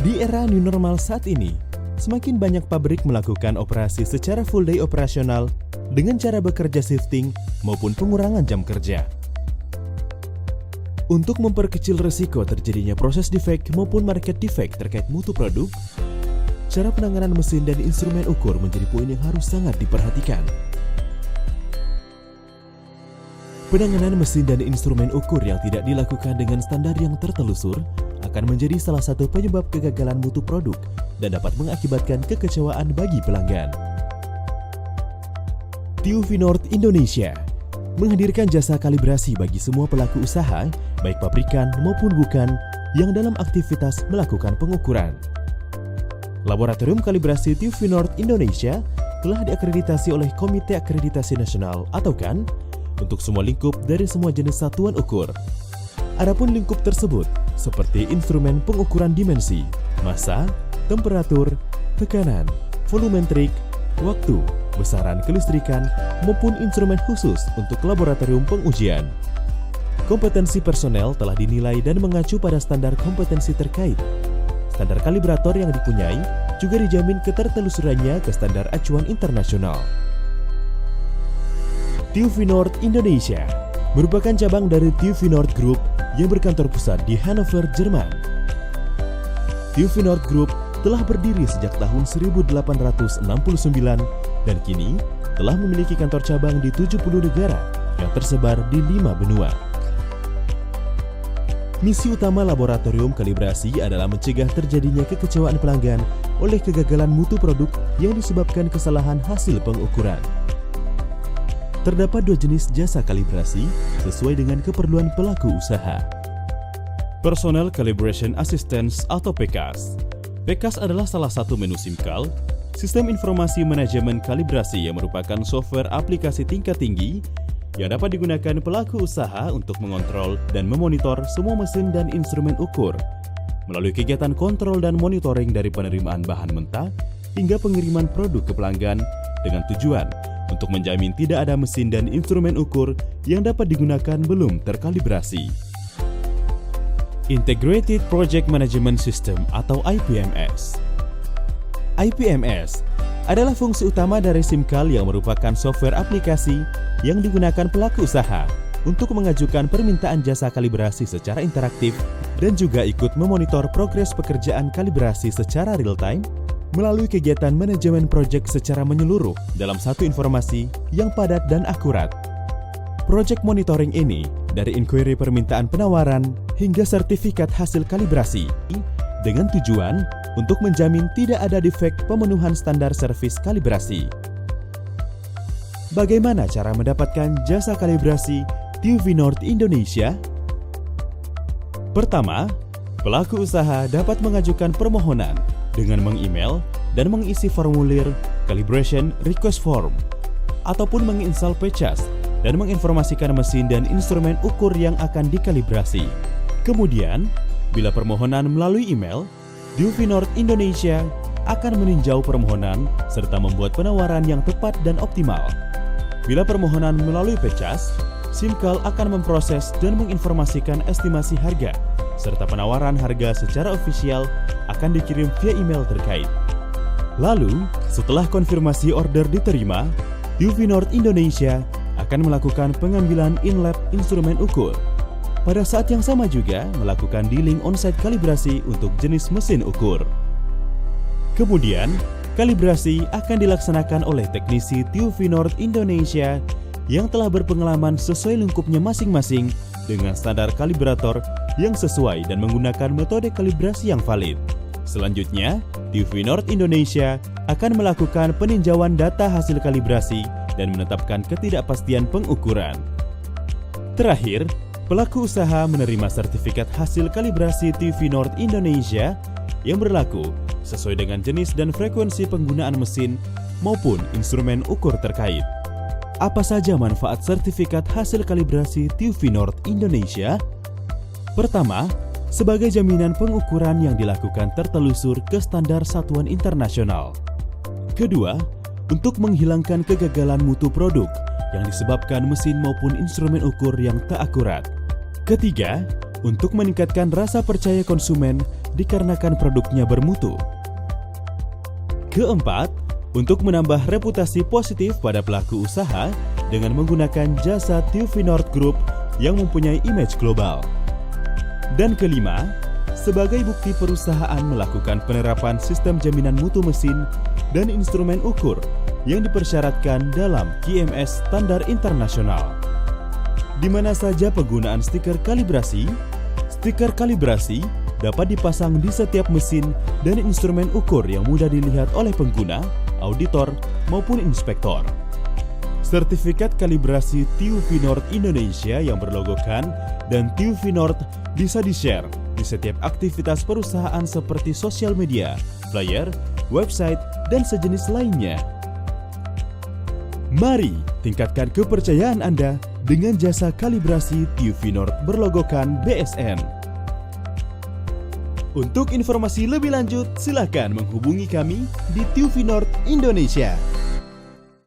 Di era new normal saat ini, semakin banyak pabrik melakukan operasi secara full day operasional dengan cara bekerja shifting maupun pengurangan jam kerja. Untuk memperkecil risiko terjadinya proses defect maupun market defect terkait mutu produk, cara penanganan mesin dan instrumen ukur menjadi poin yang harus sangat diperhatikan. Penanganan mesin dan instrumen ukur yang tidak dilakukan dengan standar yang tertelusur akan menjadi salah satu penyebab kegagalan mutu produk dan dapat mengakibatkan kekecewaan bagi pelanggan. TÜV Nord Indonesia menghadirkan jasa kalibrasi bagi semua pelaku usaha, baik pabrikan maupun bukan, yang dalam aktivitas melakukan pengukuran. Laboratorium Kalibrasi TÜV Nord Indonesia telah diakreditasi oleh Komite Akreditasi Nasional atau KAN untuk semua lingkup dari semua jenis satuan ukur. Adapun lingkup tersebut seperti instrumen pengukuran dimensi, massa, temperatur, tekanan, volumetrik, waktu, besaran kelistrikan, maupun instrumen khusus untuk laboratorium pengujian. Kompetensi personel telah dinilai dan mengacu pada standar kompetensi terkait. Standar kalibrator yang dipunyai juga dijamin ketertelusurannya ke standar acuan internasional. TÜV Nord Indonesia merupakan cabang dari TÜV Nord Group yang berkantor pusat di Hannover, Jerman. TÜV Nord Group telah berdiri sejak tahun 1869 dan kini telah memiliki kantor cabang di 70 negara yang tersebar di 5 benua. Misi utama laboratorium kalibrasi adalah mencegah terjadinya kekecewaan pelanggan oleh kegagalan mutu produk yang disebabkan kesalahan hasil pengukuran. Terdapat 2 jenis jasa kalibrasi sesuai dengan keperluan pelaku usaha. Personal Calibration Assistance atau PCAS. PCAS adalah salah satu menu SIMCAL, Sistem Informasi Manajemen Kalibrasi, yang merupakan software aplikasi tingkat tinggi yang dapat digunakan pelaku usaha untuk mengontrol dan memonitor semua mesin dan instrumen ukur melalui kegiatan kontrol dan monitoring dari penerimaan bahan mentah hingga pengiriman produk ke pelanggan dengan tujuan untuk menjamin tidak ada mesin dan instrumen ukur yang dapat digunakan belum terkalibrasi. Integrated Project Management System atau IPMS. IPMS adalah fungsi utama dari SIMCAL yang merupakan software aplikasi yang digunakan pelaku usaha untuk mengajukan permintaan jasa kalibrasi secara interaktif dan juga ikut memonitor progres pekerjaan kalibrasi secara real-time melalui kegiatan manajemen proyek secara menyeluruh dalam satu informasi yang padat dan akurat. Project monitoring ini dari inquiry permintaan penawaran hingga sertifikat hasil kalibrasi dengan tujuan untuk menjamin tidak ada defek pemenuhan standar servis kalibrasi. Bagaimana cara mendapatkan jasa kalibrasi TÜV Nord Indonesia? Pertama, pelaku usaha dapat mengajukan permohonan dengan meng-email dan mengisi formulir Calibration Request Form ataupun menginstal PCAS dan menginformasikan mesin dan instrumen ukur yang akan dikalibrasi. Kemudian, bila permohonan melalui email, TÜV Nord Indonesia akan meninjau permohonan serta membuat penawaran yang tepat dan optimal. Bila permohonan melalui PCAS, SIMCAL akan memproses dan menginformasikan estimasi harga serta penawaran harga secara ofisial akan dikirim via email terkait. Lalu, setelah konfirmasi order diterima, TÜV Nord Indonesia akan melakukan pengambilan in-lab instrumen ukur. Pada saat yang sama juga melakukan dealing on-site kalibrasi untuk jenis mesin ukur. Kemudian, kalibrasi akan dilaksanakan oleh teknisi TÜV Nord Indonesia yang telah berpengalaman sesuai lingkupnya masing-masing dengan standar kalibrator yang sesuai dan menggunakan metode kalibrasi yang valid. Selanjutnya, TÜV Nord Indonesia akan melakukan peninjauan data hasil kalibrasi dan menetapkan ketidakpastian pengukuran. Terakhir, pelaku usaha menerima sertifikat hasil kalibrasi TÜV Nord Indonesia yang berlaku sesuai dengan jenis dan frekuensi penggunaan mesin maupun instrumen ukur terkait. Apa saja manfaat sertifikat hasil kalibrasi TÜV Nord Indonesia? Pertama, sebagai jaminan pengukuran yang dilakukan tertelusur ke standar satuan internasional. Kedua, untuk menghilangkan kegagalan mutu produk yang disebabkan mesin maupun instrumen ukur yang tak akurat. Ketiga, untuk meningkatkan rasa percaya konsumen dikarenakan produknya bermutu. Keempat, untuk menambah reputasi positif pada pelaku usaha dengan menggunakan jasa TUV Nord Group yang mempunyai image global. Dan kelima, sebagai bukti perusahaan melakukan penerapan sistem jaminan mutu mesin dan instrumen ukur yang dipersyaratkan dalam QMS standar internasional. Di mana saja penggunaan stiker kalibrasi dapat dipasang di setiap mesin dan instrumen ukur yang mudah dilihat oleh pengguna, auditor, maupun inspektor. Sertifikat kalibrasi TUV Nord Indonesia yang berlogokan dan TUV Nord bisa di-share di setiap aktivitas perusahaan seperti sosial media, flyer, website, dan sejenis lainnya. Mari tingkatkan kepercayaan Anda dengan jasa kalibrasi TUV Nord berlogokan BSN. Untuk informasi lebih lanjut, silakan menghubungi kami di TUV Nord Indonesia.